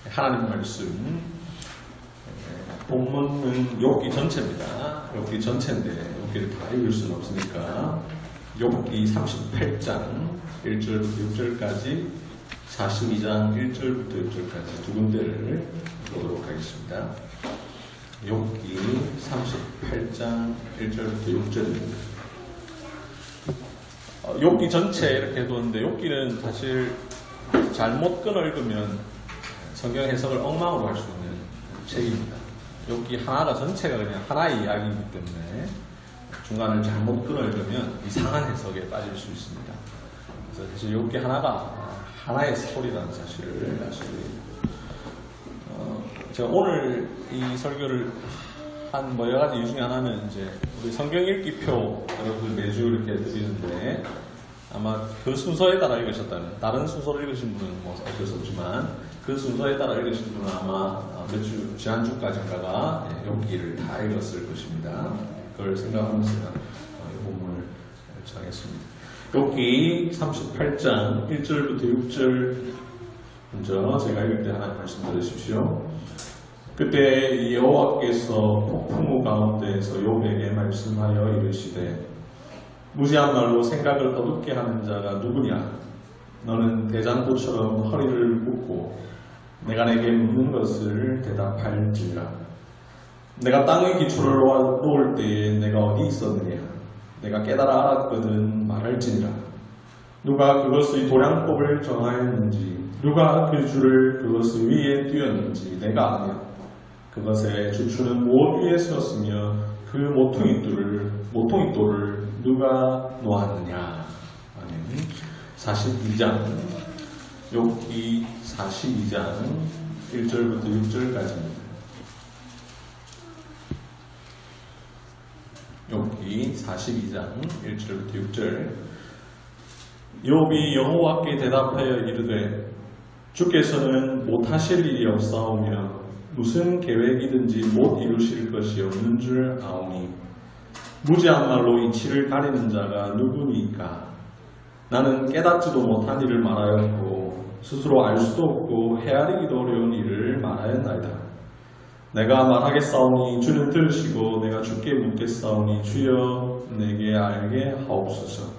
하나님 말씀 본문은 욥기 전체입니다. 욥기 전체인데 욥기를 다 읽을 수는 없으니까 욥기 38장 1절부터 6절까지 42장 1절부터 6절까지 두 군데를 보도록 하겠습니다. 욥기 38장 1절부터 6절입니다. 욥기 전체 이렇게 해뒀는데 욥기는 사실 잘못 끊어 읽으면 성경 해석을 엉망으로 할 수 있는 책입니다. 욥기 하나가 전체가 그냥 하나의 이야기이기 때문에 중간을 잘못 끊어 읽으면 이상한 해석에 빠질 수 있습니다. 그래서 사실 욥기 하나가 하나의 스토리라는 사실을 아시게 됩니다. 제가 오늘 이 설교를 한 뭐 여러 가지 이유 중에 하나는 이제 우리 성경 읽기표 여러분들 매주 이렇게 드리는데 아마 그 순서에 따라 읽으셨다면 다른 순서로 읽으신 분은 뭐 어쩔 수 없지만 그 순서에 따라 읽으신 분은 아마 지난주까지인가가 욥기를 다 읽었을 것입니다. 그걸 생각하면서 이 본문을 정했습니다. 욥기 38장 1절부터 6절 먼저 제가 읽을 때 하나님 말씀 들으십시오. 그때 여호와께서 폭풍우 가운데에서 욥에게 말씀하여 이르시되 무지한 말로 생각을 어둡게 하는 자가 누구냐? 너는 대장부처럼 허리를 묶고 내가 내게 묻는 것을 대답할지라. 내가 땅의 기초를 놓을 때에 내가 어디 있었느냐? 내가 깨달아 알았거든 말할지니라. 누가 그것의 도량법을 정하였는지 누가 그 줄을 그것의 위에 띄었는지 내가 아냐. 그것의 주추는 무엇 위에 섰으며 그 모퉁이돌을 누가 놓았느냐. 아멘. 42장 욥기 42장 1절부터 6절까지입니다. 욥기 42장 1절부터 6절. 욥이 여호와께 대답하여 이르되 주께서는 못하실 일이 없사오며 무슨 계획이든지 못 이루실 것이 없는 줄 아오니 무지한 말로 이치를 가리는 자가 누구니까. 나는 깨닫지도 못한 일을 말하였고 스스로 알 수도 없고 헤아리기도 어려운 일을 말하였나이다. 내가 말하겠사오니 주는 들으시고 내가 주께 묻겠사오니 주여 내게 알게 하옵소서.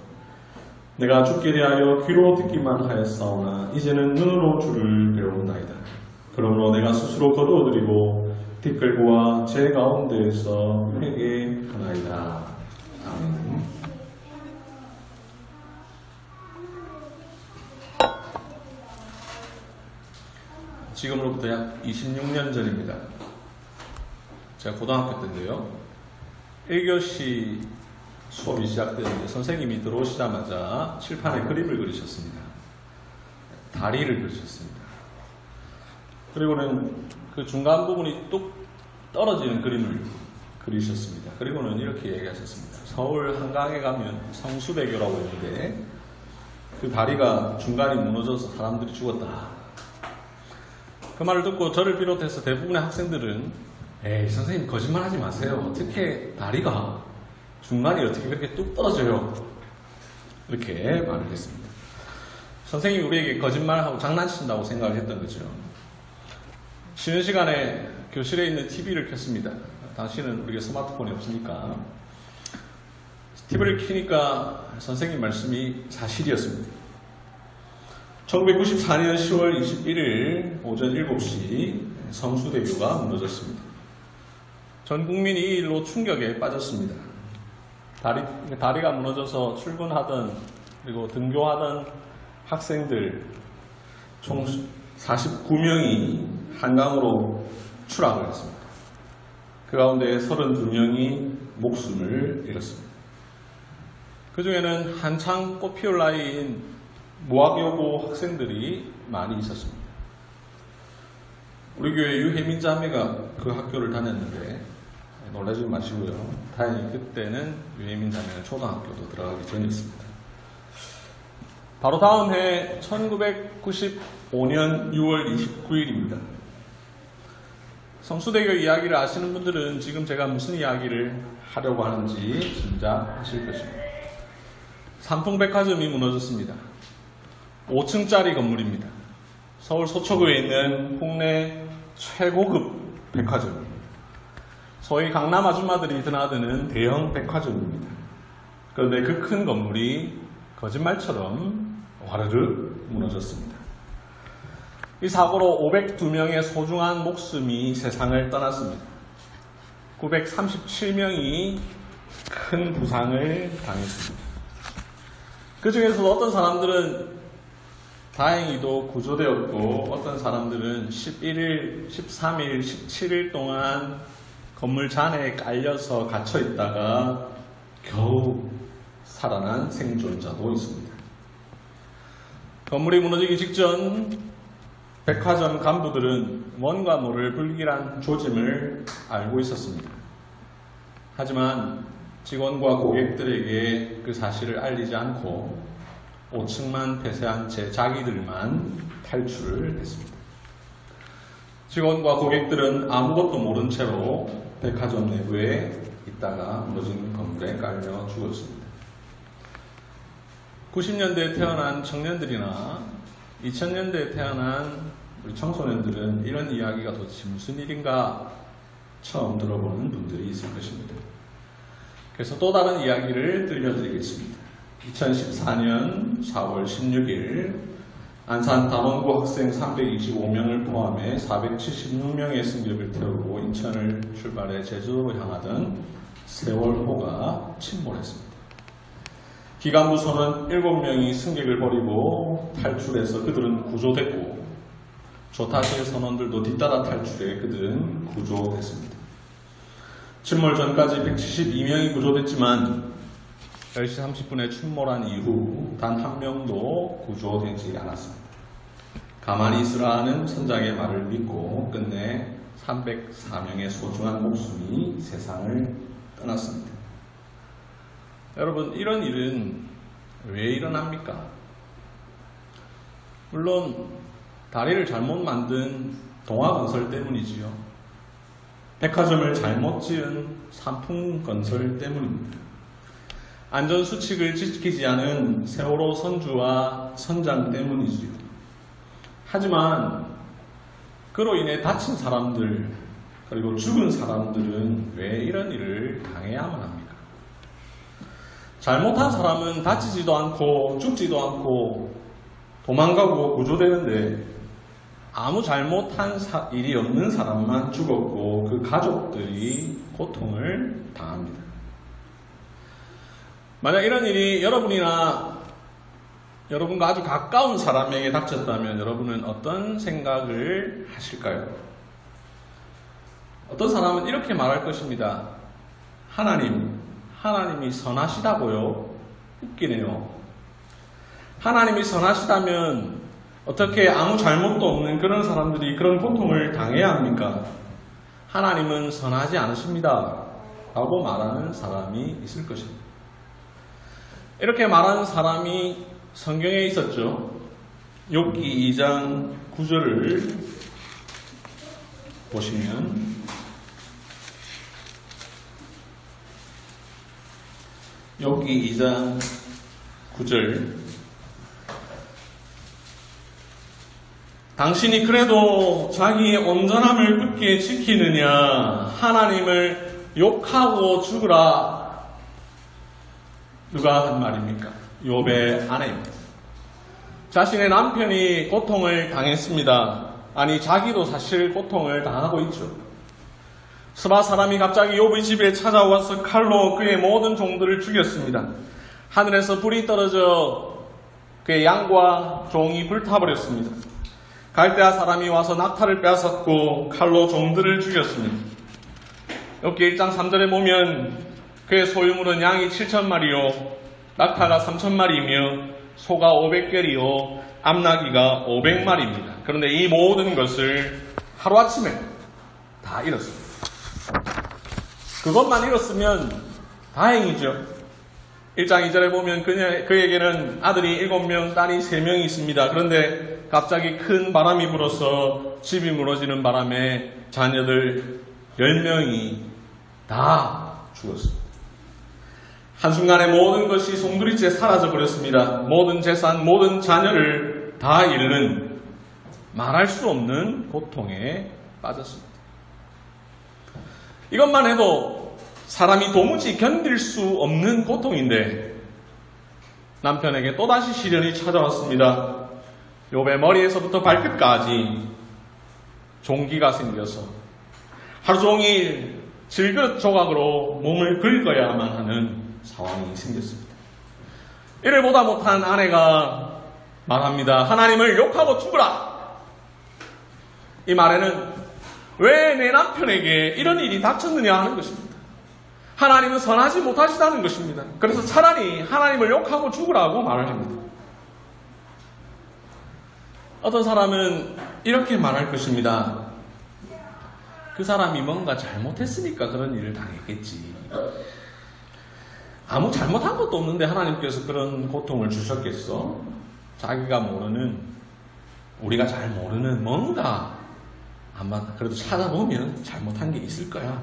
내가 주께 대하여 귀로 듣기만 하였사오나 이제는 눈으로 주를 배운나이다. 그러므로 내가 스스로 거두어드리고 티끌과 제 가운데에서 회개하나이다. 아멘. 지금으로부터 약 26년 전입니다. 제가 고등학교 때인데요. 1교시 수업이 시작되는데 선생님이 들어오시자마자 칠판에 그림을 그리셨습니다. 다리를 그리셨습니다. 그리고는 그 중간 부분이 뚝 떨어지는 그림을 그리셨습니다. 그리고는 이렇게 얘기하셨습니다. 서울 한강에 가면 성수대교라고 있는데 그 다리가 중간이 무너져서 사람들이 죽었다. 그 말을 듣고 저를 비롯해서 대부분의 학생들은 에이 선생님 거짓말하지 마세요. 어떻게 다리가 중간이 어떻게 그렇게 뚝 떨어져요? 이렇게 말을 했습니다. 선생님이 우리에게 거짓말하고 장난친다고 생각을 했던 거죠. 쉬는 시간에 교실에 있는 TV를 켰습니다. 당시는 우리가 스마트폰이 없으니까 TV를 켜니까 선생님 말씀이 사실이었습니다. 1994년 10월 21일 오전 7시 성수대교가 무너졌습니다. 전 국민이 이 일로 충격에 빠졌습니다. 다리가 무너져서 출근하던 그리고 등교하던 학생들 총 49명이 한강으로 추락을 했습니다. 그 가운데 32명이 목숨을 잃었습니다. 그 중에는 한창 꽃피울 나이인 무학여고 학생들이 많이 있었습니다. 우리 교회 유혜민 자매가 그 학교를 다녔는데 놀라지 마시고요. 다행히 그때는 유혜민 자매는 초등학교도 들어가기 전이었습니다. 바로 다음 해 1995년 6월 29일입니다. 성수대교 이야기를 아시는 분들은 지금 제가 무슨 이야기를 하려고 하는지 짐작하실 것입니다. 삼풍백화점이 무너졌습니다. 5층짜리 건물입니다. 서울 서초구에 있는 국내 최고급 백화점입니다. 소위 강남 아줌마들이 드나드는 대형 백화점입니다. 그런데 그 큰 건물이 거짓말처럼 와르르 무너졌습니다. 이 사고로 502명의 소중한 목숨이 세상을 떠났습니다. 937명이 큰 부상을 당했습니다. 그 중에서도 어떤 사람들은 다행히도 구조되었고 어떤 사람들은 11일, 13일, 17일 동안 건물 잔해에 깔려서 갇혀 있다가 겨우 살아난 생존자도 있습니다. 건물이 무너지기 직전 백화점 간부들은 뭔가 모를 불길한 조짐을 알고 있었습니다. 하지만 직원과 고객들에게 그 사실을 알리지 않고 5층만 폐쇄한 채 자기들만 탈출을 했습니다. 직원과 고객들은 아무것도 모른 채로 백화점 내부에 있다가 무너진 건물에 깔려 죽었습니다. 90년대에 태어난 청년들이나 2000년대에 태어난 우리 청소년들은 이런 이야기가 도대체 무슨 일인가 처음 들어보는 분들이 있을 것입니다. 그래서 또 다른 이야기를 들려드리겠습니다. 2014년 4월 16일 안산 담원구 학생 325명을 포함해 476명의 승객을 태우고 인천을 출발해 제주도로 향하던 세월호가 침몰했습니다. 기간부 선원 7명이 승객을 버리고 탈출해서 그들은 구조됐고 조타실 선원들도 뒤따라 탈출해 그들은 구조됐습니다. 침몰 전까지 172명이 구조됐지만 10시 30분에 침몰한 이후 단 한 명도 구조되지 않았습니다. 가만히 있으라 하는 선장의 말을 믿고 끝내 304명의 소중한 목숨이 세상을 떠났습니다. 여러분, 이런 일은 왜 일어납니까? 물론 다리를 잘못 만든 동아건설 때문이지요. 백화점을 잘못 지은 삼풍건설 때문입니다. 안전수칙을 지키지 않은 세월호 선주와 선장 때문이지요. 하지만 그로 인해 다친 사람들 그리고 죽은 사람들은 왜 이런 일을 당해야만 합니까? 잘못한 사람은 다치지도 않고 죽지도 않고 도망가고 구조되는데 아무 잘못한 일이 없는 사람만 죽었고 그 가족들이 고통을 당합니다. 만약 이런 일이 여러분이나 여러분과 아주 가까운 사람에게 닥쳤다면 여러분은 어떤 생각을 하실까요? 어떤 사람은 이렇게 말할 것입니다. 하나님이 선하시다고요? 웃기네요. 하나님이 선하시다면 어떻게 아무 잘못도 없는 그런 사람들이 그런 고통을 당해야 합니까? 하나님은 선하지 않으십니다. 라고 말하는 사람이 있을 것입니다. 이렇게 말하는 사람이 성경에 있었죠. 욥기 2장 9절을 보시면 욥기 2장 9절 당신이 그래도 자기의 온전함을 굳게 지키느냐 하나님을 욕하고 죽으라. 누가 한 말입니까? 욥의 아내입니다. 자신의 남편이 고통을 당했습니다. 아니 자기도 사실 고통을 당하고 있죠. 스바 사람이 갑자기 욥의 집에 찾아와서 칼로 그의 모든 종들을 죽였습니다. 하늘에서 불이 떨어져 그의 양과 종이 불타버렸습니다. 갈대아 사람이 와서 낙타를 빼앗았고 칼로 종들을 죽였습니다. 욥기 1장 3절에 보면 그의 소유물은 양이 7,000마리요 낙타가 3,000마리이며 소가 500결이요 암나귀가 500마리입니다. 그런데 이 모든 것을 하루아침에 다 잃었습니다. 그것만 잃었으면 다행이죠. 1장 2절에 보면 그에게는 아들이 7명, 딸이 3명이 있습니다. 그런데 갑자기 큰 바람이 불어서 집이 무너지는 바람에 자녀들 10명이 다 죽었습니다. 한순간에 모든 것이 송두리째 사라져버렸습니다. 모든 재산, 모든 자녀를 다 잃는 말할 수 없는 고통에 빠졌습니다. 이것만 해도 사람이 도무지 견딜 수 없는 고통인데 남편에게 또다시 시련이 찾아왔습니다. 욥의 머리에서부터 발끝까지 종기가 생겨서 하루 종일 질그릇 조각으로 몸을 긁어야만 하는 상황이 생겼습니다. 이를 보다 못한 아내가 말합니다. 하나님을 욕하고 죽으라. 이 말에는 왜 내 남편에게 이런 일이 닥쳤느냐 하는 것입니다. 하나님은 선하지 못하시다는 것입니다. 그래서 차라리 하나님을 욕하고 죽으라고 말을 합니다. 어떤 사람은 이렇게 말할 것입니다. 그 사람이 뭔가 잘못했으니까 그런 일을 당했겠지. 아무 잘못한 것도 없는데 하나님께서 그런 고통을 주셨겠어? 자기가 모르는, 우리가 잘 모르는 뭔가 아마 그래도 찾아보면 잘못한 게 있을 거야.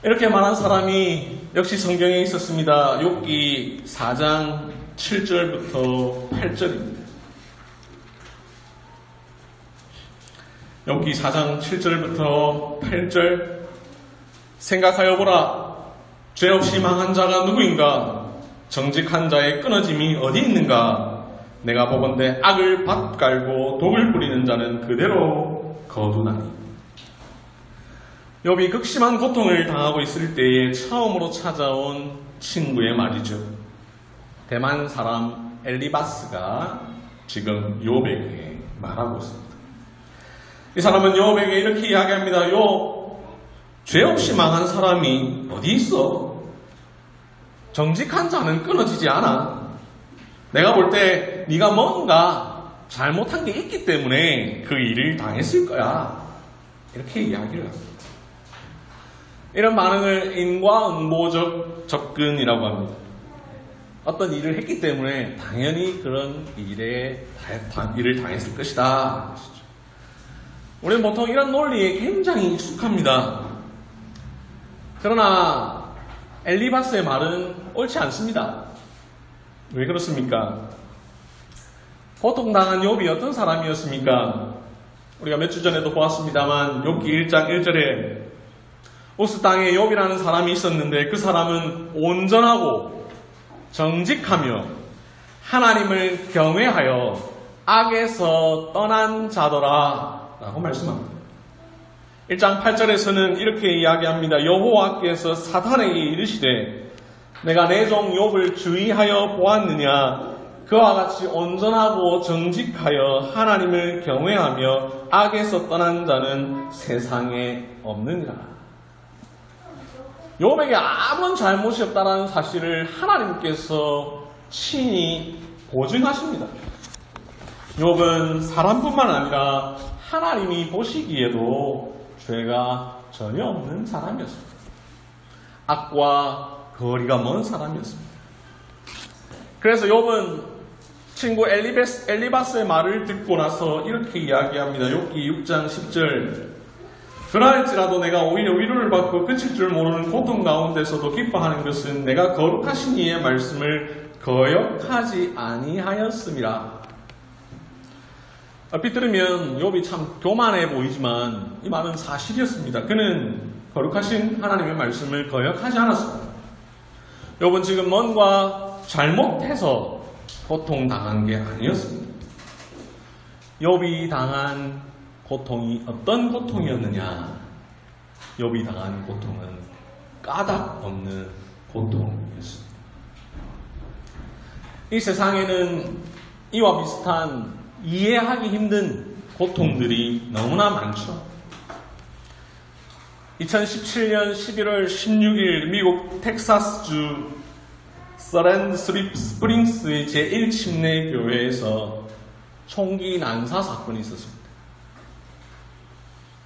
이렇게 말한 사람이 역시 성경에 있었습니다. 욥기 4장 7절부터 8절입니다. 욥기 4장 7절부터 8절 생각하여 보라. 죄 없이 망한 자가 누구인가? 정직한 자의 끊어짐이 어디 있는가? 내가 보건대 악을 밭갈고 독을 뿌리는 자는 그대로 거두나니. 욥이 극심한 고통을 당하고 있을 때에 처음으로 찾아온 친구의 말이죠. 대만 사람 엘리바스가 지금 욥에게 말하고 있습니다. 이 사람은 욥에게 이렇게 이야기합니다. 욥, 죄 없이 망한 사람이 어디 있어? 정직한 자는 끊어지지 않아. 내가 볼 때 네가 뭔가 잘못한 게 있기 때문에 그 일을 당했을 거야. 이렇게 이야기를 합니다. 이런 반응을 인과응보적 접근이라고 합니다. 어떤 일을 했기 때문에 당연히 그런 일을 당했을 것이다. 우리는 보통 이런 논리에 굉장히 익숙합니다. 그러나 엘리바스의 말은 옳지 않습니다. 왜 그렇습니까? 고통당한 욥이 어떤 사람이었습니까? 우리가 몇 주 전에도 보았습니다만 욥기 1장 1절에 우스 땅에 욥이라는 사람이 있었는데 그 사람은 온전하고 정직하며 하나님을 경외하여 악에서 떠난 자더라 라고 말씀합니다. 1장 8절에서는 이렇게 이야기합니다. 여호와께서 사탄에게 이르시되 내가 내 종 욥을 주의하여 보았느냐? 그와 같이 온전하고 정직하여 하나님을 경외하며 악에서 떠난 자는 세상에 없느니라. 욥에게 아무런 잘못이 없다는 사실을 하나님께서 친히 보증하십니다. 욥은 사람뿐만 아니라 하나님이 보시기에도 죄가 전혀 없는 사람이었습니다. 악과 거리가 먼 사람이었습니다. 그래서 욥은 친구 엘리바스의 말을 듣고 나서 이렇게 이야기합니다. 욥기 6장 10절 그러할지라도 내가 오히려 위로를 받고 그칠 줄 모르는 고통 가운데서도 기뻐하는 것은 내가 거룩하신 이의 말씀을 거역하지 아니하였음이라. 얼핏 들으면 욥이 참 교만해 보이지만 이 말은 사실이었습니다. 그는 거룩하신 하나님의 말씀을 거역하지 않았습니다. 욥은 지금 뭔가 잘못해서 고통당한 게 아니었습니다. 욥이 당한 고통이 어떤 고통이었느냐? 욥이 당한 고통은 까닭 없는 고통이었습니다. 이 세상에는 이와 비슷한 이해하기 힘든 고통들이 너무나 많죠. 2017년 11월 16일 미국 텍사스주 서랜드 스프링스의 제1침례 교회에서 총기 난사 사건이 있었습니다.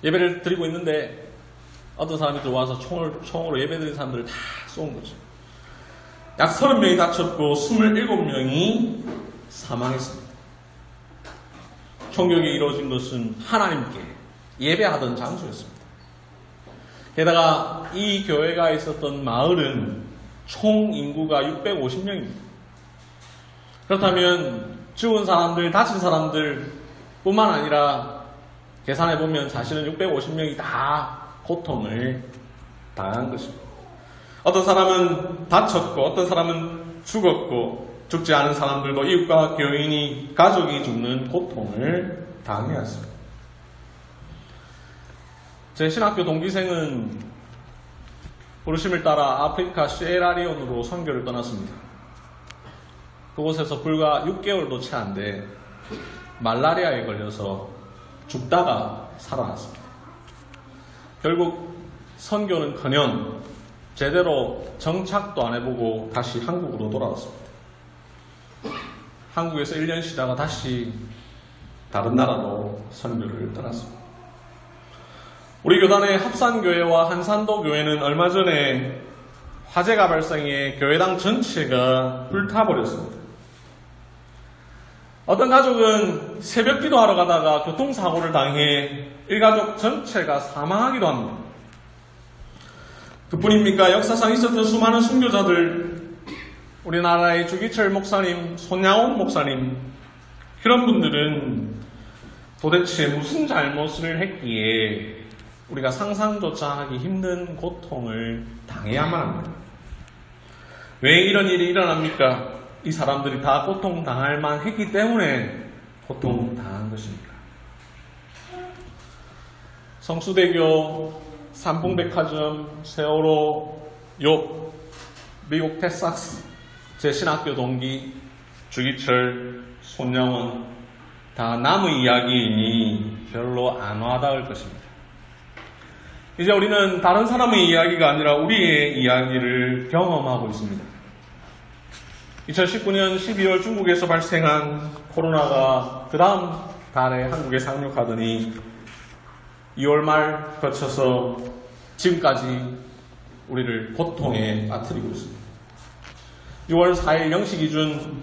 예배를 드리고 있는데 어떤 사람이 들어와서 총으로 예배드린 사람들을 다 쏜 거죠. 약 30명이 다쳤고 27명이 사망했습니다. 총격이 이루어진 것은 하나님께 예배하던 장소였습니다. 게다가 이 교회가 있었던 마을은 총 인구가 650명입니다. 그렇다면 죽은 사람들, 다친 사람들 뿐만 아니라 계산해보면 사실은 650명이 다 고통을 당한 것입니다. 어떤 사람은 다쳤고 어떤 사람은 죽었고 죽지 않은 사람들도 이웃과 교인이 가족이 죽는 고통을 당해왔습니다. 제 신학교 동기생은 부르심을 따라 아프리카 시에라리온으로 선교를 떠났습니다. 그곳에서 불과 6개월도 채 안 돼 말라리아에 걸려서 죽다가 살아났습니다. 결국 선교는커녕 제대로 정착도 안 해보고 다시 한국으로 돌아왔습니다. 한국에서 1년 쉬다가 다시 다른 나라로 선교를 떠났습니다. 우리 교단의 합산교회와 한산도 교회는 얼마 전에 화재가 발생해 교회당 전체가 불타버렸습니다. 어떤 가족은 새벽 기도하러 가다가 교통사고를 당해 일가족 전체가 사망하기도 합니다. 그뿐입니까? 역사상 있었던 수많은 순교자들, 우리나라의 주기철 목사님, 손양원 목사님, 그런 분들은 도대체 무슨 잘못을 했기에 우리가 상상조차 하기 힘든 고통을 당해야만 합니다. 왜 이런 일이 일어납니까? 이 사람들이 다 고통당할 만했기 때문에 고통당한 것입니다. 성수대교, 삼풍백화점, 세월호, 욕, 미국 텍사스, 제 신학교 동기, 주기철, 손양원 다 남의 이야기이니 별로 안 와닿을 것입니다. 이제 우리는 다른 사람의 이야기가 아니라 우리의 이야기를 경험하고 있습니다. 2019년 12월 중국에서 발생한 코로나가 그 다음 달에 한국에 상륙하더니 2월 말 거쳐서 지금까지 우리를 고통에 빠뜨리고 있습니다. 6월 4일 0시 기준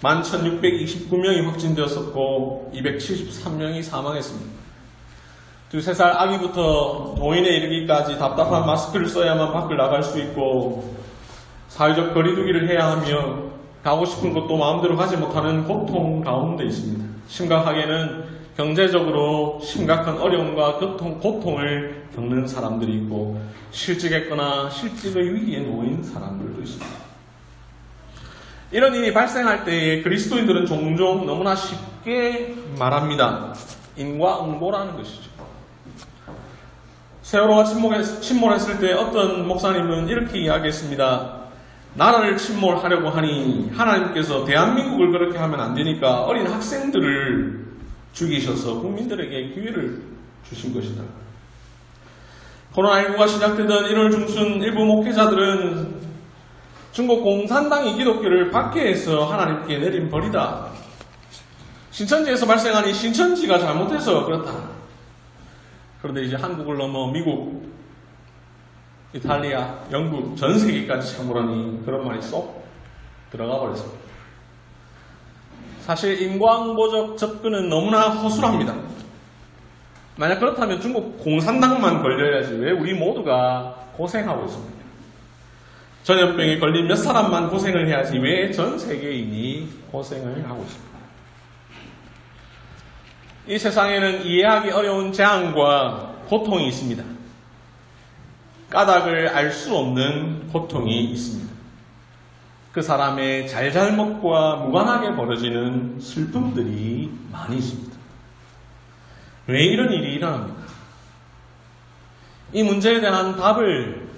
11,629명이 확진되었었고 273명이 사망했습니다. 2-3살 아기부터 노인에 이르기까지 답답한 마스크를 써야만 밖을 나갈 수 있고 사회적 거리두기를 해야 하며 가고 싶은 곳도 마음대로 가지 못하는 고통 가운데 있습니다. 심각하게는 경제적으로 심각한 어려움과 고통을 겪는 사람들이 있고 실직했거나 실직의 위기에 놓인 사람들도 있습니다. 이런 일이 발생할 때에 그리스도인들은 종종 너무나 쉽게 말합니다. 인과응보라는 것이죠. 세월호가 침몰했을 때 어떤 목사님은 이렇게 이야기했습니다. 나라를 침몰하려고 하니 하나님께서 대한민국을 그렇게 하면 안 되니까 어린 학생들을 죽이셔서 국민들에게 기회를 주신 것이다. 코로나19가 시작되던 1월 중순 일부 목회자들은 중국 공산당이 기독교를 박해해서 하나님께 내린 벌이다. 신천지에서 발생하니 신천지가 잘못해서 그렇다. 그런데 이제 한국을 넘어 미국, 이탈리아, 영국, 전 세계까지 참으라니 그런 말이 쏙 들어가 버렸습니다. 사실 인과응보적 접근은 너무나 허술합니다. 만약 그렇다면 중국 공산당만 걸려야지 왜 우리 모두가 고생하고 있습니까? 전염병에 걸린 몇 사람만 고생을 해야지 왜 전 세계인이 고생을 하고 있습니까? 이 세상에는 이해하기 어려운 재앙과 고통이 있습니다. 까닭을 알 수 없는 고통이 있습니다. 그 사람의 잘잘못과 무관하게 벌어지는 슬픔들이 많이 있습니다. 왜 이런 일이 일어납니까? 이 문제에 대한 답을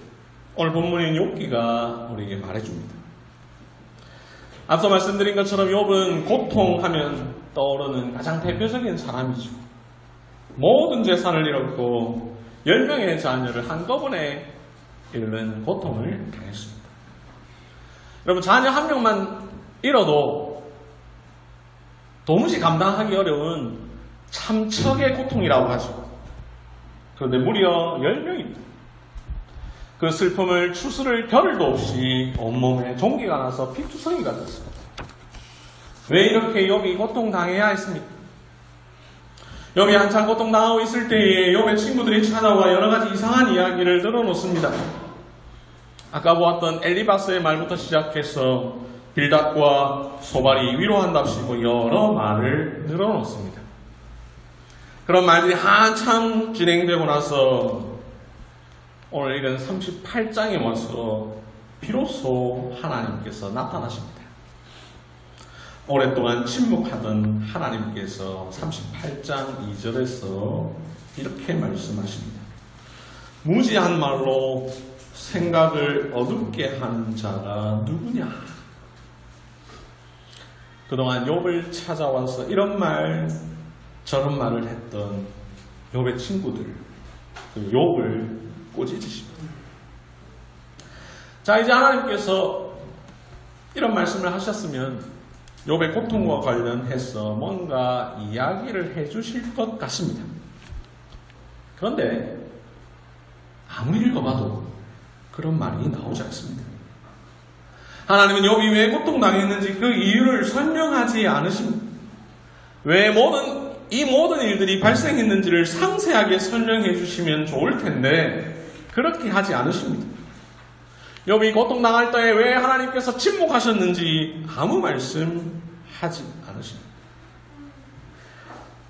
오늘 본문인 욥기가 우리에게 말해줍니다. 앞서 말씀드린 것처럼 욥은 고통하면 떠오르는 가장 대표적인 사람이죠. 모든 재산을 잃었고 10명의 자녀를 한꺼번에 잃는 고통을 당했습니다. 여러분, 자녀 한 명만 잃어도 도무지 감당하기 어려운 참척의 고통이라고 하죠. 그런데 무려 10명입니다. 그 슬픔을 추스를 겨를도 없이 온몸에 종기가 나서 피투성이가 됐습니다. 왜 이렇게 욥이 고통당해야 했습니까? 욥이 한참 고통당하고 있을 때에 욥의 친구들이 찾아와 여러 가지 이상한 이야기를 늘어놓습니다. 아까 보았던 엘리바스의 말부터 시작해서 빌닷과 소발이 위로한답시고 여러 말을 늘어놓습니다. 그런 말들이 한참 진행되고 나서 오늘 이런 38장에 와서 비로소 하나님께서 나타나십니다. 오랫동안 침묵하던 하나님께서 38장 2절에서 이렇게 말씀하십니다. 무지한 말로 생각을 어둡게 하는 자가 누구냐? 그동안 욥을 찾아와서 이런 말 저런 말을 했던 욥의 친구들, 그 욥을 꼬집으십니다. 자, 이제 하나님께서 이런 말씀을 하셨으면 욥의 고통과 관련해서 뭔가 이야기를 해주실 것 같습니다. 그런데 아무리 읽어봐도 그런 말이 나오지 않습니다. 하나님은 욥이 왜 고통당했는지 그 이유를 설명하지 않으십니다. 왜 이 모든 일들이 발생했는지를 상세하게 설명해 주시면 좋을 텐데 그렇게 하지 않으십니다. 욥이 고통당할 때에 왜 하나님께서 침묵하셨는지 아무 말씀하지 않으십니다.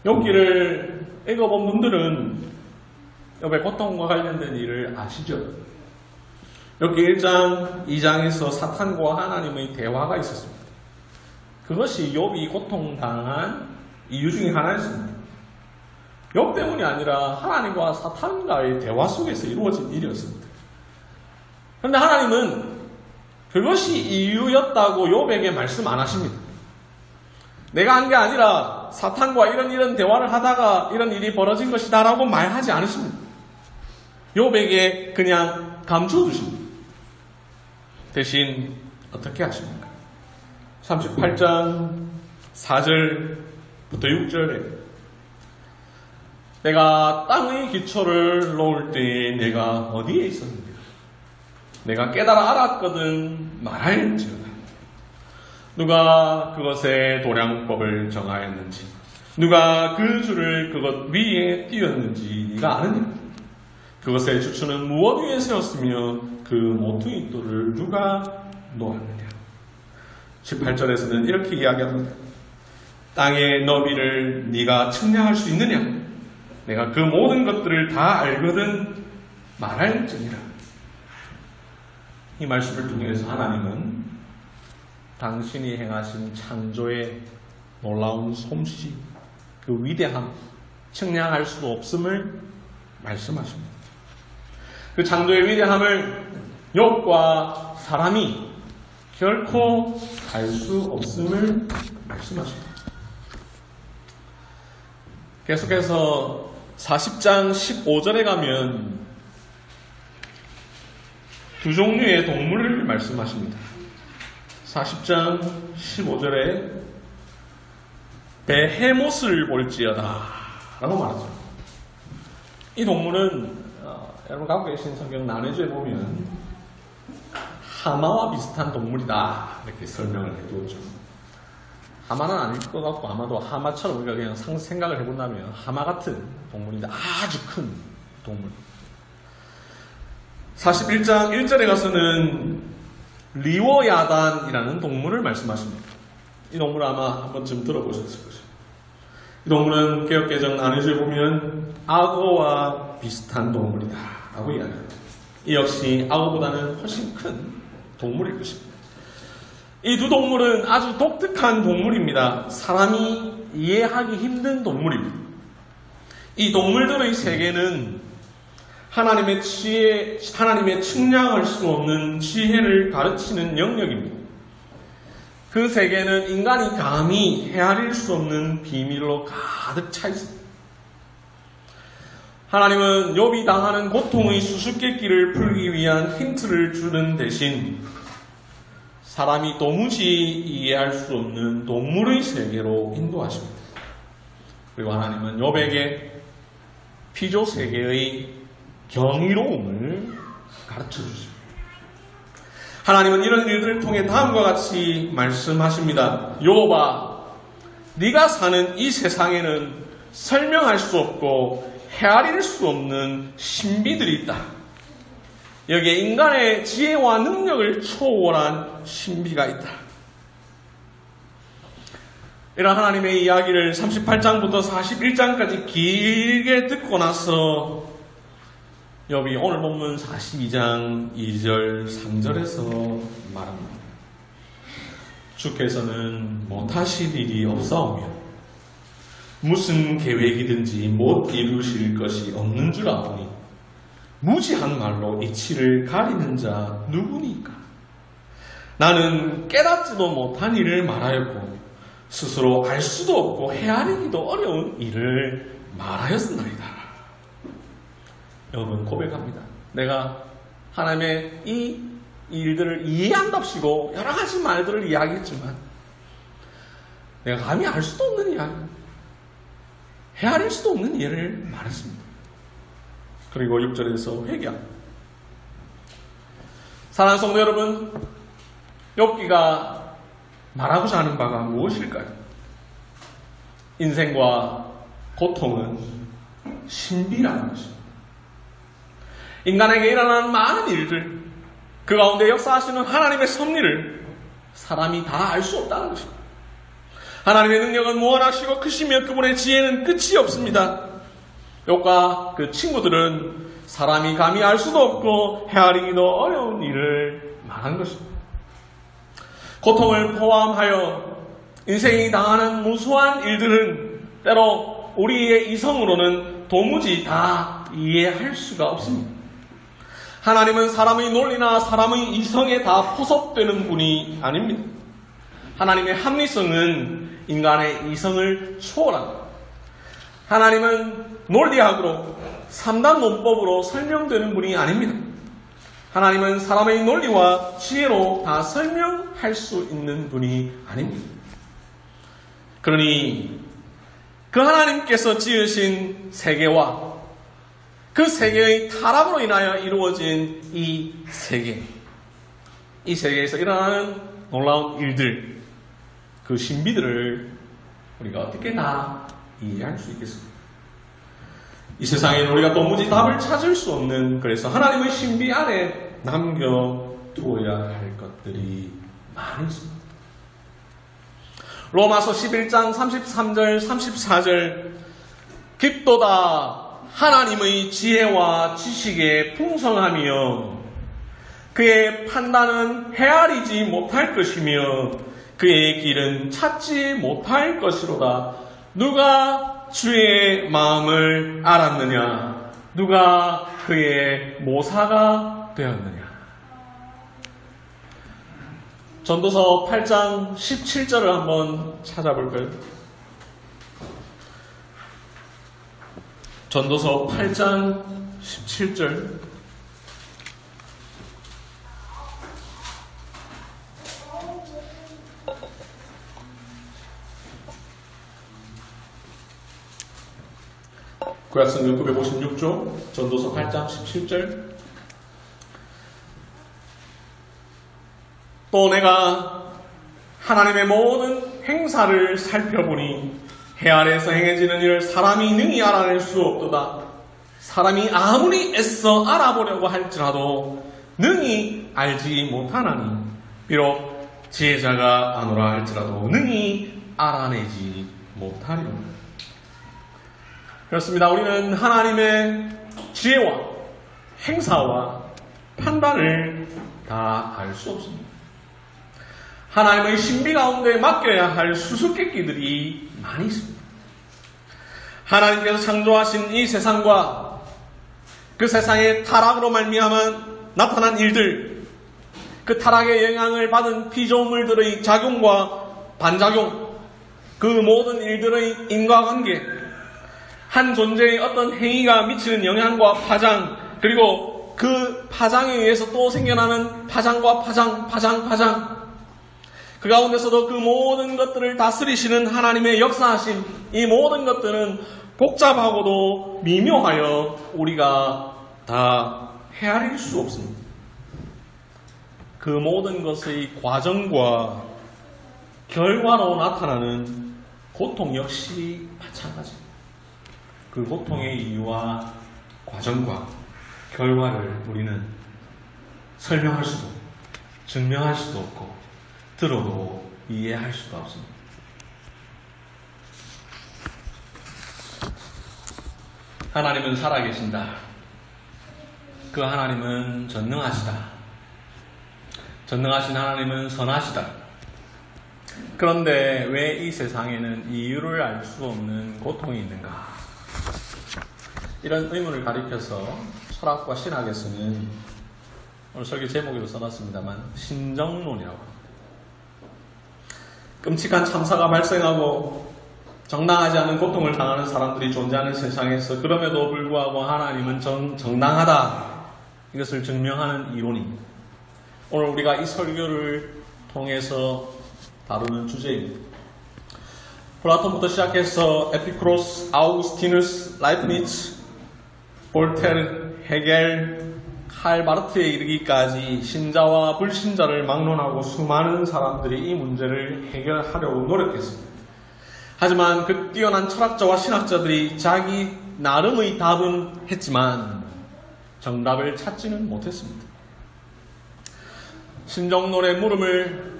욥기를 읽어본 분들은 욥의 고통과 관련된 일을 아시죠? 욥기 1장, 2장에서 사탄과 하나님의 대화가 있었습니다. 그것이 욥이 고통당한 이유 중에 하나였습니다. 욥 때문이 아니라 하나님과 사탄과의 대화 속에서 이루어진 일이었습니다. 그런데 하나님은 그것이 이유였다고 욥에게 말씀 안 하십니다. 내가 한 게 아니라 사탄과 이런 대화를 하다가 이런 일이 벌어진 것이다 라고 말하지 않으십니다. 욥에게 그냥 감춰 두십니다. 대신 어떻게 하십니까? 38장 4절부터 6절에 내가 땅의 기초를 놓을 때에 내가 어디에 있었는가? 내가 깨달아 알았거든 말할지어다. 누가 그것의 도량법을 정하였는지, 누가 그 줄을 그것 위에 띄웠는지 네가 아느냐? 그것의 주추는 무엇 위에 세웠으며 그 모퉁이 돌을 누가 놓았느냐? 18절에서는 이렇게 이야기합니다. 땅의 너비를 네가 측량할 수 있느냐? 내가 그 모든 것들을 다 알거든 말할지니라. 이 말씀을 통해서 하나님은 당신이 행하신 창조의 놀라운 솜씨, 그 위대함, 측량할 수 없음을 말씀하십니다. 그 창조의 위대함을 욥과 사람이 결코 알 수 없음을 말씀하십니다. 계속해서 40장 15절에 가면 두 종류의 동물을 말씀하십니다. 40장 15절에 베헤못을 볼지어다 라고 말하죠. 이 동물은 여러분 갖고 계신 성경 난해주에 보면 하마와 비슷한 동물이다 이렇게 설명을 해두었죠. 하마는 아닐 것 같고 아마도 하마처럼 우리가 그냥 생각을 해본다면 하마 같은 동물인데 아주 큰 동물. 41장 1절에 가서는 리워야단이라는 동물을 말씀하십니다. 이 동물을 아마 한 번쯤 들어보셨을 것이에요. 이 동물은 개역개정 난해주에 보면 악어와 비슷한 동물이다 라고 이야기합니다. 이 역시 악어보다는 훨씬 큰 동물일 것입니다. 이 두 동물은 아주 독특한 동물입니다. 사람이 이해하기 힘든 동물입니다. 이 동물들의 세계는 하나님의 측량할 수 없는 지혜를 가르치는 영역입니다. 그 세계는 인간이 감히 헤아릴 수 없는 비밀로 가득 차 있습니다. 하나님은 욥이 당하는 고통의 수수께끼를 풀기 위한 힌트를 주는 대신 사람이 도무지 이해할 수 없는 동물의 세계로 인도하십니다. 그리고 하나님은 욥에게 피조 세계의 경이로움을 가르쳐 주십니다. 하나님은 이런 일들을 통해 다음과 같이 말씀하십니다. 욥아, 네가 사는 이 세상에는 설명할 수 없고 헤아릴 수 없는 신비들이 있다. 여기에 인간의 지혜와 능력을 초월한 신비가 있다. 이런 하나님의 이야기를 38장부터 41장까지 길게 듣고 나서 욥이 오늘 본문 42장 2절 3절에서 말합니다. 주께서는 못하실 일이 없사오며 무슨 계획이든지 못 이루실 것이 없는 줄 아오니 무지한 말로 이치를 가리는 자 누구니까? 나는 깨닫지도 못한 일을 말하였고 스스로 알 수도 없고 헤아리기도 어려운 일을 말하였나이다. 여러분 고백합니다. 내가 하나님의 이 일들을 이해한답시고 여러 가지 말들을 이야기했지만 내가 감히 알 수도 없는 이야기, 헤아릴 수도 없는 예를 말했습니다. 그리고 6절에서 회개합니다. 사랑하는 성도 여러분, 욥기가 말하고자 하는 바가 무엇일까요? 인생과 고통은 신비라는 것입니다. 인간에게 일어나는 많은 일들, 그 가운데 역사하시는 하나님의 섭리를 사람이 다 알 수 없다는 것입니다. 하나님의 능력은 무한하시고 크시며 그분의 지혜는 끝이 없습니다. 욥과 그 친구들은 사람이 감히 알 수도 없고 헤아리기도 어려운 일을 말한 것입니다. 고통을 포함하여 인생이 당하는 무수한 일들은 때로 우리의 이성으로는 도무지 다 이해할 수가 없습니다. 하나님은 사람의 논리나 사람의 이성에 다 포섭되는 분이 아닙니다. 하나님의 합리성은 인간의 이성을 초월합니다. 하나님은 논리학으로 3단 논법으로 설명되는 분이 아닙니다. 하나님은 사람의 논리와 지혜로 다 설명할 수 있는 분이 아닙니다. 그러니 그 하나님께서 지으신 세계와 그 세계의 타락으로 인하여 이루어진 이 세계, 이 세계에서 일어나는 놀라운 일들, 그 신비들을 우리가 어떻게 다 이해할 수 있겠습니까? 이 세상에 우리가 도무지 답을 찾을 수 없는, 그래서 하나님의 신비 안에 남겨두어야 할 것들이 많이 있습니다. 로마서 11장 33절 34절 깊도다 하나님의 지혜와 지식에 풍성하며 그의 판단은 헤아리지 못할 것이며 그의 길은 찾지 못할 것이로다. 누가 주의 마음을 알았느냐? 누가 그의 모사가 되었느냐? 전도서 8장 17절을 한번 찾아볼까요? 전도서 8장 17절. 구약성경 956조, 전도서 8장 17절. 또 내가 하나님의 모든 행사를 살펴보니 해 아래에서 행해지는 일을 사람이 능히 알아낼 수 없도다. 사람이 아무리 애써 알아보려고 할지라도 능히 알지 못하나니 비록 지혜자가 아노라 할지라도 능히 알아내지 못하리라. 그렇습니다. 우리는 하나님의 지혜와 행사와 판단을 다 알 수 없습니다. 하나님의 신비 가운데 맡겨야 할 수수께끼들이 많이 있습니다. 하나님께서 창조하신 이 세상과 그 세상의 타락으로 말미암아 나타난 일들, 그 타락의 영향을 받은 피조물들의 작용과 반작용, 그 모든 일들의 인과관계, 한 존재의 어떤 행위가 미치는 영향과 파장, 그리고 그 파장에 의해서 또 생겨나는 파장과 파장, 그 가운데서도 그 모든 것들을 다스리시는 하나님의 역사하심, 이 모든 것들은 복잡하고도 미묘하여 우리가 다 헤아릴 수 없습니다. 그 모든 것의 과정과 결과로 나타나는 고통 역시 마찬가지입니다. 그 고통의 이유와 과정과 결과를 우리는 설명할 수도, 증명할 수도 없고 들어도 이해할 수가 없습니다. 하나님은 살아계신다. 그 하나님은 전능하시다. 전능하신 하나님은 선하시다. 그런데 왜 이 세상에는 이유를 알 수 없는 고통이 있는가? 이런 의문을 가리켜서 철학과 신학에서는 오늘 설교 제목에도 써놨습니다만 신정론이라고 합니다. 끔찍한 참사가 발생하고 정당하지 않은 고통을 당하는 사람들이 존재하는 세상에서 그럼에도 불구하고 하나님은 정당하다. 이것을 증명하는 이론입니다. 오늘 우리가 이 설교를 통해서 다루는 주제입니다. 플라톤부터 시작해서 에피쿠로스, 아우구스티누스, 라이프니츠, 볼테르, 헤겔, 칼 바르트에 이르기까지 신자와 불신자를 막론하고 수많은 사람들이 이 문제를 해결하려고 노력했습니다. 하지만 그 뛰어난 철학자와 신학자들이 자기 나름의 답은 했지만 정답을 찾지는 못했습니다. 신정론의 물음을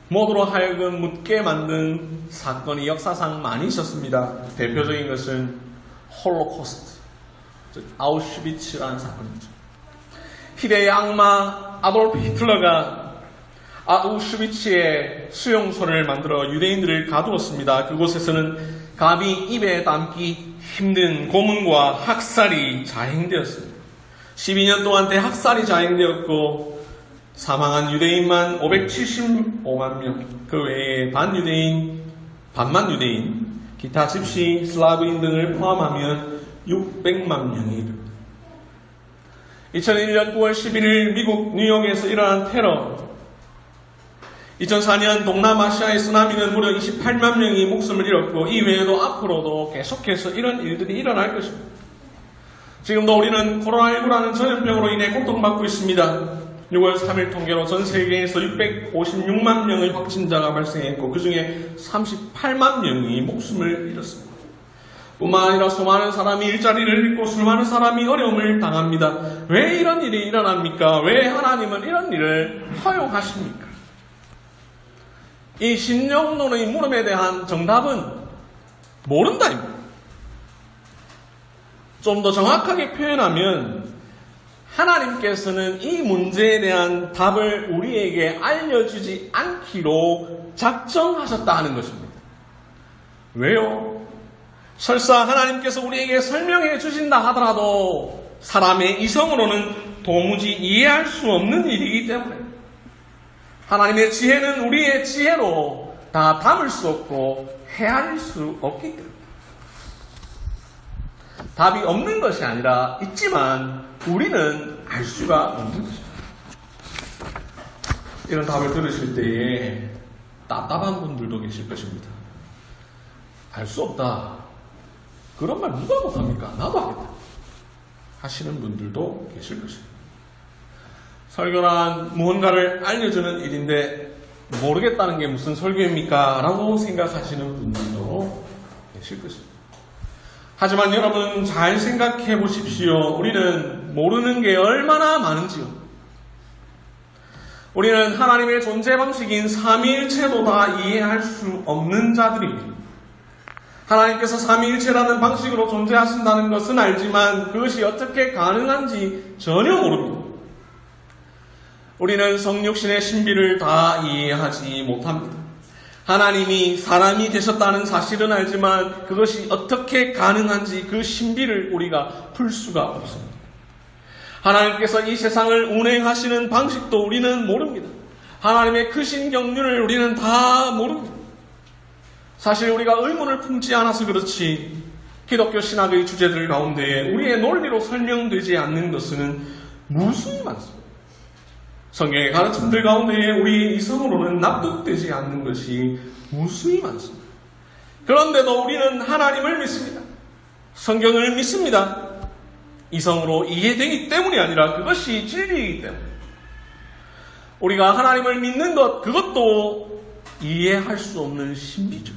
모두로 하여금 묻게 만든 사건이 역사상 많이 있었습니다. 대표적인 것은 홀로코스트, 즉 아우슈비츠라는 사건이죠. 희대의 악마 아돌프 히틀러가 아우슈비츠의 수용소를 만들어 유대인들을 가두었습니다. 그곳에서는 감히 입에 담기 힘든 고문과 학살이 자행되었습니다. 12년 동안 대학살이 자행되었고 사망한 유대인만 575만 명, 그 외에 반유대인, 반만 유대인, 기타 집시, 슬라브인 등을 포함하면 600만 명이 이릅니다. 2001년 9월 11일 미국 뉴욕에서 일어난 테러, 2004년 동남아시아의 쓰나미는 무려 28만 명이 목숨을 잃었고 이외에도 앞으로도 계속해서 이런 일들이 일어날 것입니다. 지금도 우리는 코로나19라는 전염병으로 인해 고통받고 있습니다. 6월 3일 통계로 전 세계에서 656만 명의 확진자가 발생했고 그 중에 38만 명이 목숨을 잃었습니다. 뿐만 아니라 수많은 사람이 일자리를 잃고 수많은 사람이 어려움을 당합니다. 왜 이런 일이 일어납니까? 왜 하나님은 이런 일을 허용하십니까? 이 신정론의 물음에 대한 정답은 모른다입니다. 좀 더 정확하게 표현하면 하나님께서는 이 문제에 대한 답을 우리에게 알려주지 않기로 작정하셨다 하는 것입니다. 왜요? 설사 하나님께서 우리에게 설명해 주신다 하더라도 사람의 이성으로는 도무지 이해할 수 없는 일이기 때문에 하나님의 지혜는 우리의 지혜로 다 담을 수 없고 헤아릴 수 없기 때문에 답이 없는 것이 아니라 있지만 우리는 알 수가 없는 것입니다. 이런 답을 들으실 때에 답답한 분들도 계실 것입니다. 알 수 없다. 그런 말 누가 못합니까? 나도 하겠다. 하시는 분들도 계실 것입니다. 설교란 무언가를 알려주는 일인데 모르겠다는 게 무슨 설교입니까? 라고 생각하시는 분들도 계실 것입니다. 하지만 여러분 잘 생각해 보십시오. 우리는 모르는 게 얼마나 많은지요. 우리는 하나님의 존재 방식인 삼위일체도 다 이해할 수 없는 자들입니다. 하나님께서 삼위일체라는 방식으로 존재하신다는 것은 알지만 그것이 어떻게 가능한지 전혀 모릅니다. 우리는 성육신의 신비를 다 이해하지 못합니다. 하나님이 사람이 되셨다는 사실은 알지만 그것이 어떻게 가능한지 그 신비를 우리가 풀 수가 없습니다. 하나님께서 이 세상을 운행하시는 방식도 우리는 모릅니다. 하나님의 크신 경륜을 우리는 다 모릅니다. 사실 우리가 의문을 품지 않아서 그렇지 기독교 신학의 주제들 가운데 우리의 논리로 설명되지 않는 것은 무수히 많습니다. 성경의 가르침들 가운데 우리 이성으로는 납득되지 않는 것이 무수히 많습니다. 그런데도 우리는 하나님을 믿습니다. 성경을 믿습니다. 이성으로 이해되기 때문이 아니라 그것이 진리이기 때문에 우리가 하나님을 믿는 것 그것도 이해할 수 없는 신비죠.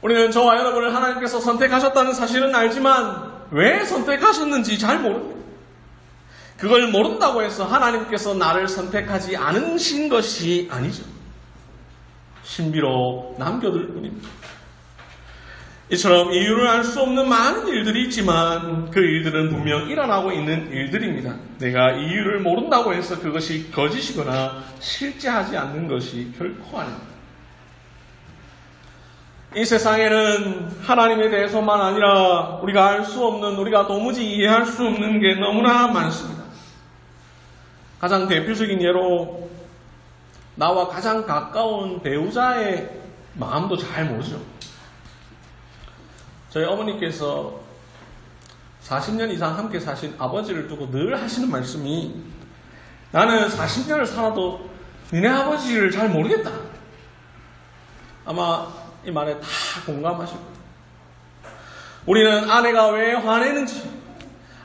우리는 저와 여러분을 하나님께서 선택하셨다는 사실은 알지만 왜 선택하셨는지 잘 모릅니다. 그걸 모른다고 해서 하나님께서 나를 선택하지 않으신 것이 아니죠. 신비로 남겨둘 뿐입니다. 이처럼 이유를 알 수 없는 많은 일들이 있지만 그 일들은 분명 일어나고 있는 일들입니다. 내가 이유를 모른다고 해서 그것이 거짓이거나 실제하지 않는 것이 결코 아닙니다. 이 세상에는 하나님에 대해서만 아니라 우리가 알 수 없는, 우리가 도무지 이해할 수 없는 게 너무나 많습니다. 가장 대표적인 예로 나와 가장 가까운 배우자의 마음도 잘 모르죠. 저희 어머니께서 40년 이상 함께 사신 아버지를 두고 늘 하시는 말씀이, 나는 40년을 살아도 니네 아버지를 잘 모르겠다. 아마 이 말에 다 공감하실 거예요. 우리는 아내가 왜 화내는지,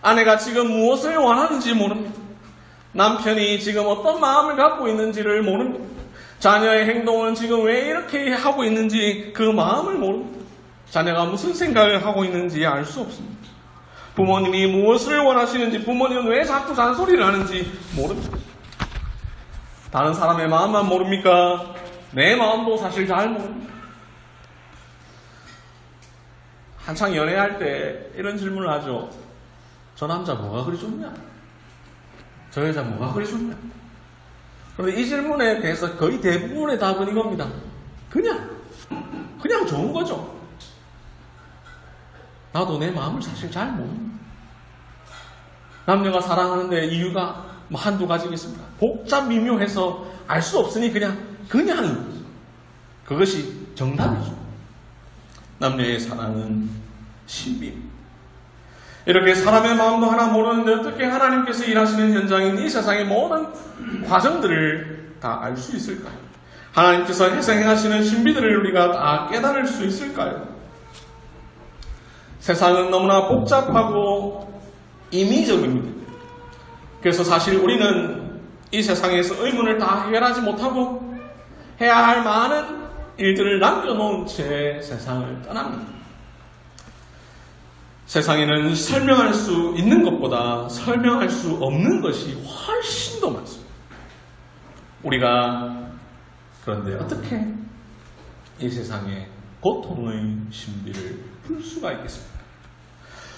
아내가 지금 무엇을 원하는지 모릅니다. 남편이 지금 어떤 마음을 갖고 있는지를 모릅니다. 자녀의 행동은 지금 왜 이렇게 하고 있는지 그 마음을 모릅니다. 자녀가 무슨 생각을 하고 있는지 알 수 없습니다. 부모님이 무엇을 원하시는지, 부모님은 왜 자꾸 잔소리를 하는지 모릅니다. 다른 사람의 마음만 모릅니까? 내 마음도 사실 잘 모릅니다. 한창 연애할 때 이런 질문을 하죠. 저 남자 뭐가 그리 좋냐? 저 여자 뭐가 그리 좋냐? 그런데 이 질문에 대해서 거의 대부분의 답은 이겁니다. 그냥 좋은 거죠. 나도 내 마음을 사실 잘 모릅니다. 남녀가 사랑하는데 이유가 뭐 한두 가지겠습니까? 복잡 미묘해서 알 수 없으니 그냥 그것이 정답이죠. 남녀의 사랑은 신비입니다. 이렇게 사람의 마음도 하나 모르는데 어떻게 하나님께서 일하시는 현장인 이 세상의 모든 과정들을 다 알 수 있을까요? 하나님께서 행하시는 신비들을 우리가 다 깨달을 수 있을까요? 세상은 너무나 복잡하고 임의적입니다. 그래서 사실 우리는 이 세상에서 의문을 다 해결하지 못하고 해야 할 많은 일들을 남겨놓은 채 세상을 떠납니다. 세상에는 설명할 수 있는 것보다 설명할 수 없는 것이 훨씬 더 많습니다. 우리가 그런데 어떻게 이 세상의 고통의 신비를 풀 수가 있겠습니까?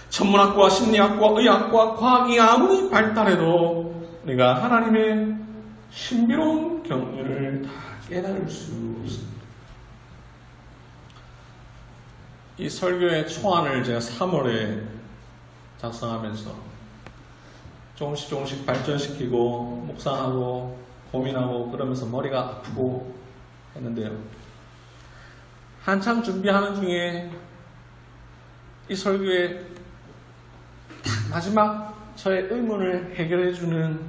천문학과 심리학과 의학과 과학이 아무리 발달해도 우리가 하나님의 신비로운 경륜을 다 깨달을 수 없습니다. 이 설교의 초안을 제가 3월에 작성하면서 조금씩 발전시키고 묵상하고 고민하고 그러면서 머리가 아프고 했는데요. 한참 준비하는 중에 이 설교의 마지막 저의 의문을 해결해주는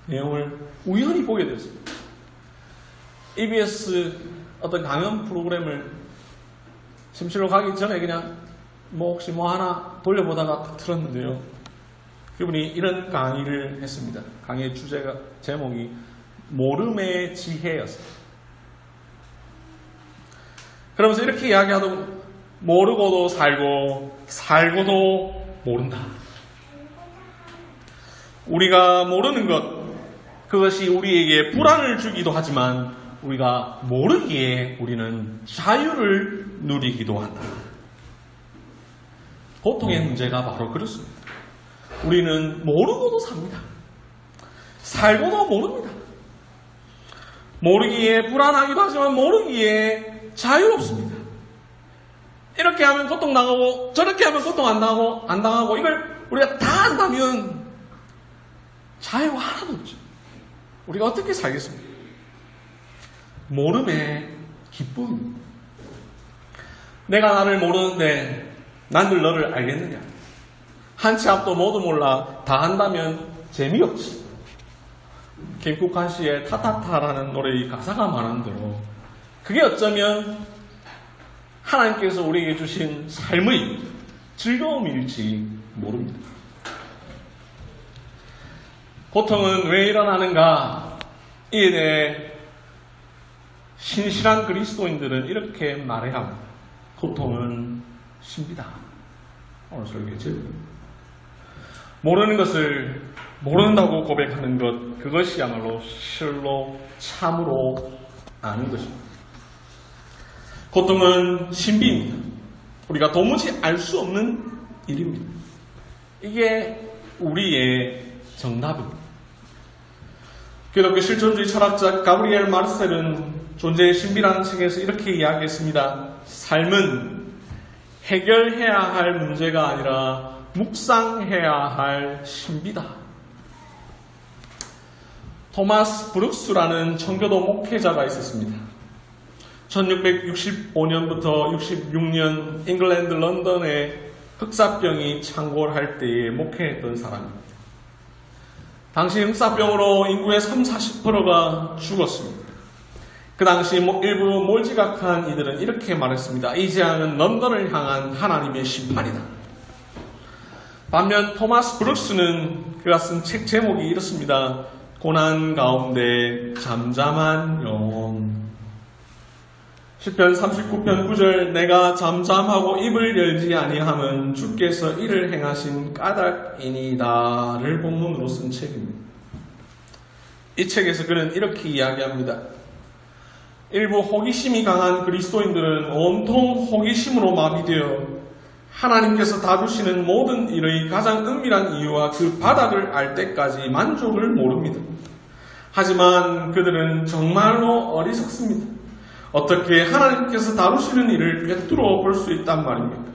내용을 우연히 보게 됐습니다. EBS 어떤 강연 프로그램을 심실로 가기 전에 그냥 혹시 하나 돌려보다가 딱 틀었는데요. 그분이 이런 강의를 했습니다. 강의의 제목이 모름의 지혜였습니다. 그러면서 이렇게 이야기하더군요. 모르고도 살고 살고도 모른다. 우리가 모르는 것, 그것이 우리에게 불안을 주기도 하지만 우리가 모르기에 우리는 자유를 누리기도 한다. 고통의 문제가 바로 그렇습니다. 우리는 모르고도 삽니다. 살고도 모릅니다. 모르기에 불안하기도 하지만 모르기에 자유롭습니다. 이렇게 하면 고통 나가고 저렇게 하면 고통 안 당하고 이걸 우리가 다 안다면 자유가 하나도 없죠. 우리가 어떻게 살겠습니까? 모름의 기쁨입니다. 내가 나를 모르는데 난들 너를 알겠느냐? 한 치 앞도 모두 몰라 다 안다면 재미없지. 김국환 씨의 타타타라는 노래의 가사가 말하는 대로 그게 어쩌면 하나님께서 우리에게 주신 삶의 즐거움일지 모릅니다. 고통은 왜 일어나는가? 이에 대해 신실한 그리스도인들은 이렇게 말해야 합니다. 고통은 신비다. 오늘 설교의 제목입니다. 모르는 것을 모른다고 고백하는 것, 그것이야말로 실로 참으로 아는 것입니다. 고통은 신비입니다. 우리가 도무지 알 수 없는 일입니다. 이게 우리의 정답입니다. 기독교 실존주의 철학자 가브리엘 마르셀은 존재의 신비라는 책에서 이렇게 이야기했습니다. 삶은 해결해야 할 문제가 아니라 묵상해야 할 신비다. 토마스 브룩스라는 청교도 목회자가 있었습니다. 1665년부터 66년 잉글랜드 런던에 흑사병이 창궐할 때에 목회했던 사람입니다. 당시 흑사병으로 인구의 30-40%가 죽었습니다. 그 당시 일부 몰지각한 이들은 이렇게 말했습니다. 이 재앙은 런던을 향한 하나님의 심판이다. 반면 토마스 브룩스는 그가 쓴 책 제목이 이렇습니다. 고난 가운데 잠잠한 영혼. 시편 39편 9절 내가 잠잠하고 입을 열지 아니함은 주께서 이를 행하신 까닭이니이다 를 본문으로 쓴 책입니다. 이 책에서 그는 이렇게 이야기합니다. 일부 호기심이 강한 그리스도인들은 온통 호기심으로 마비되어 하나님께서 다루시는 모든 일의 가장 은밀한 이유와 그 바닥을 알 때까지 만족을 모릅니다. 하지만 그들은 정말로 어리석습니다. 어떻게 하나님께서 다루시는 일을 꿰뚫어 볼 수 있단 말입니까?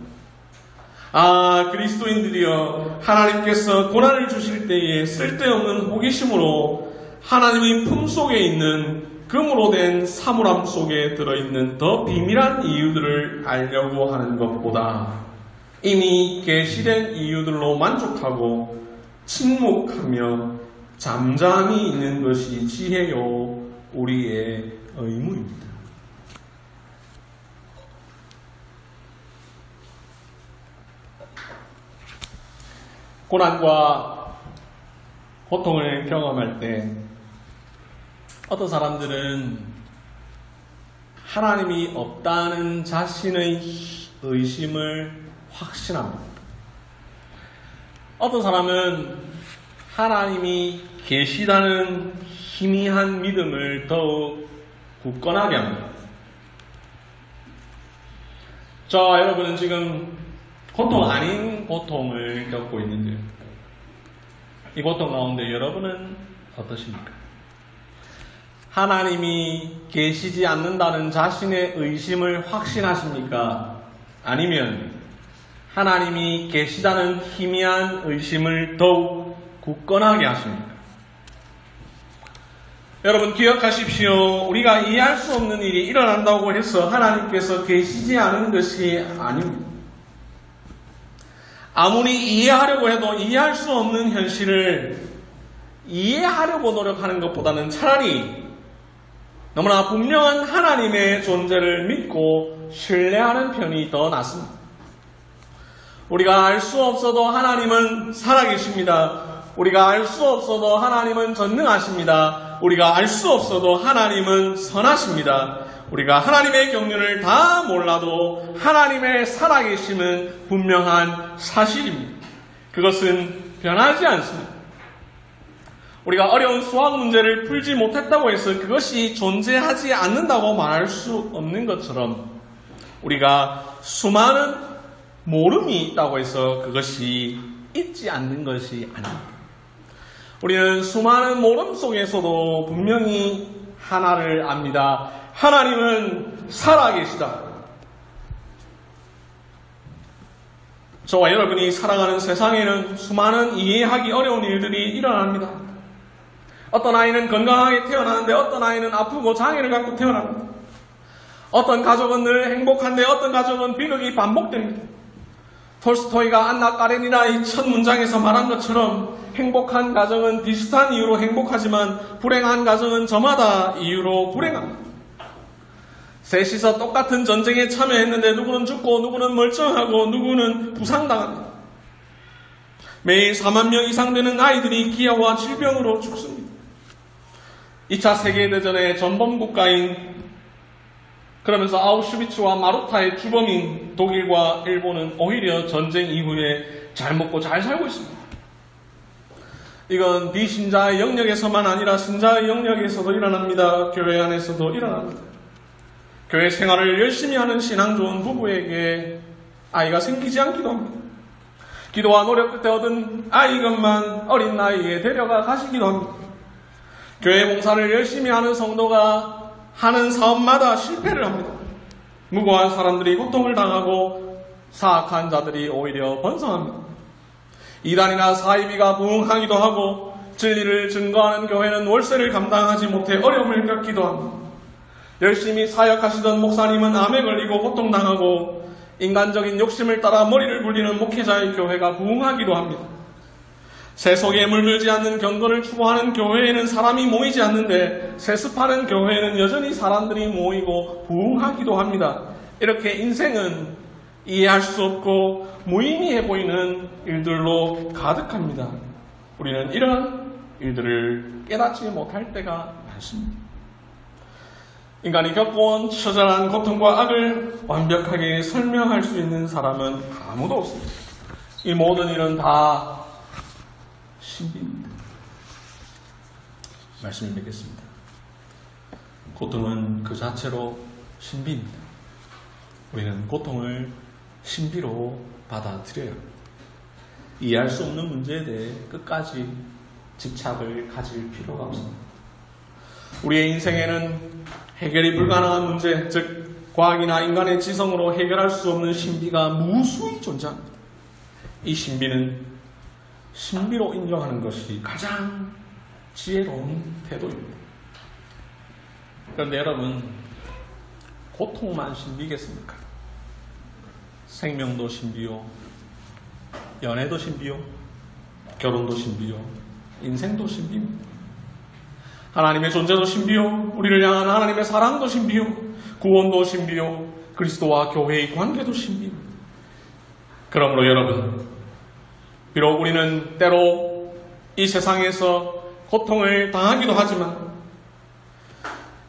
그리스도인들이여, 하나님께서 고난을 주실 때에 쓸데없는 호기심으로 하나님의 품속에 있는 금으로 된 사물함 속에 들어있는 더 비밀한 이유들을 알려고 하는 것보다 이미 계시된 이유들로 만족하고 침묵하며 잠잠히 있는 것이 지혜요 우리의 의무입니다. 고난과 고통을 경험할 때 어떤 사람들은 하나님이 없다는 자신의 의심을 확신합니다. 어떤 사람은 하나님이 계시다는 희미한 믿음을 더욱 굳건하게 합니다. 여러분은 지금 고통 아닌 고통을 겪고 있는데요. 이 고통 가운데 여러분은 어떠십니까? 하나님이 계시지 않는다는 자신의 의심을 확신하십니까? 아니면 하나님이 계시다는 희미한 의심을 더욱 굳건하게 하십니까? 여러분 기억하십시오. 우리가 이해할 수 없는 일이 일어난다고 해서 하나님께서 계시지 않은 것이 아닙니다. 아무리 이해하려고 해도 이해할 수 없는 현실을 이해하려고 노력하는 것보다는 차라리 너무나 분명한 하나님의 존재를 믿고 신뢰하는 편이 더 낫습니다. 우리가 알 수 없어도 하나님은 살아계십니다. 우리가 알 수 없어도 하나님은 전능하십니다. 우리가 알 수 없어도 하나님은 선하십니다. 우리가 하나님의 경륜을 다 몰라도 하나님의 살아계심은 분명한 사실입니다. 그것은 변하지 않습니다. 우리가 어려운 수학 문제를 풀지 못했다고 해서 그것이 존재하지 않는다고 말할 수 없는 것처럼 우리가 수많은 모름이 있다고 해서 그것이 있지 않는 것이 아닙니다. 우리는 수많은 모름 속에서도 분명히 하나를 압니다. 하나님은 살아계시다. 저와 여러분이 살아가는 세상에는 수많은 이해하기 어려운 일들이 일어납니다. 어떤 아이는 건강하게 태어나는데 어떤 아이는 아프고 장애를 갖고 태어납니다. 어떤 가족은 늘 행복한데 어떤 가족은 비극이 반복됩니다. 톨스토이가 안나 까레니나의 첫 문장에서 말한 것처럼 행복한 가정은 비슷한 이유로 행복하지만 불행한 가정은 저마다 이유로 불행합니다. 셋이서 똑같은 전쟁에 참여했는데 누구는 죽고 누구는 멀쩡하고 누구는 부상당합니다. 매일 4만 명 이상 되는 아이들이 기아와 질병으로 죽습니다. 2차 세계대전의 전범국가인 그러면서 아우슈비츠와 마루타의 주범인 독일과 일본은 오히려 전쟁 이후에 잘 먹고 잘 살고 있습니다. 이건 비신자의 영역에서만 아니라 신자의 영역에서도 일어납니다. 교회 안에서도 일어납니다. 교회 생활을 열심히 하는 신앙 좋은 부부에게 아이가 생기지 않기도 합니다. 기도와 노력 끝에 얻은 아이것만 어린 나이에 데려가 가시기도 합니다. 교회 봉사를 열심히 하는 성도가 하는 사업마다 실패를 합니다. 무고한 사람들이 고통을 당하고 사악한 자들이 오히려 번성합니다. 이단이나 사이비가 부흥하기도 하고 진리를 증거하는 교회는 월세를 감당하지 못해 어려움을 겪기도 합니다. 열심히 사역하시던 목사님은 암에 걸리고 고통당하고 인간적인 욕심을 따라 머리를 굴리는 목회자의 교회가 부흥하기도 합니다. 세속에 물들지 않는 경건을 추구하는 교회에는 사람이 모이지 않는데 세습하는 교회에는 여전히 사람들이 모이고 부흥하기도 합니다. 이렇게 인생은 이해할 수 없고 무의미해 보이는 일들로 가득합니다. 우리는 이런 일들을 깨닫지 못할 때가 많습니다. 인간이 겪어온 처절한 고통과 악을 완벽하게 설명할 수 있는 사람은 아무도 없습니다. 이 모든 일은 다 신비입니다. 말씀을 맺겠습니다. 고통은 그 자체로 신비입니다. 우리는 고통을 신비로 받아들여요. 이해할 수 없는 문제에 대해 끝까지 집착을 가질 필요가 없습니다. 우리의 인생에는 해결이 불가능한 문제, 즉 과학이나 인간의 지성으로 해결할 수 없는 신비가 무수히 존재합니다. 이 신비는 신비로 인정하는 것이 가장 지혜로운 태도입니다. 그런데 여러분, 고통만 신비겠습니까? 생명도 신비요, 연애도 신비요, 결혼도 신비요, 인생도 신비입니다. 하나님의 존재도 신비요, 우리를 향한 하나님의 사랑도 신비요, 구원도 신비요, 그리스도와 교회의 관계도 신비입니다. 그러므로 여러분, 비록 우리는 때로 이 세상에서 고통을 당하기도 하지만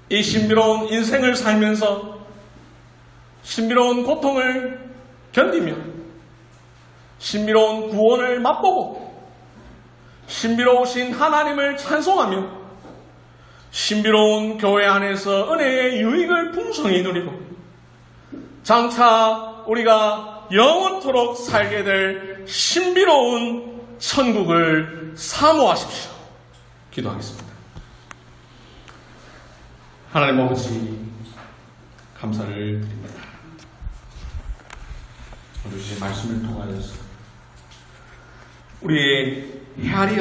이 신비로운 인생을 살면서 신비로운 고통을 견디며 신비로운 구원을 맛보고 신비로우신 하나님을 찬송하며 신비로운 교회 안에서 은혜의 유익을 풍성히 누리고 장차 우리가 영원토록 살게 될 신비로운 천국을 사모하십시오. 기도하겠습니다. 하나님 아버지, 감사를 드립니다. 오늘 주신 말씀을 통하여서 우리의 헤아리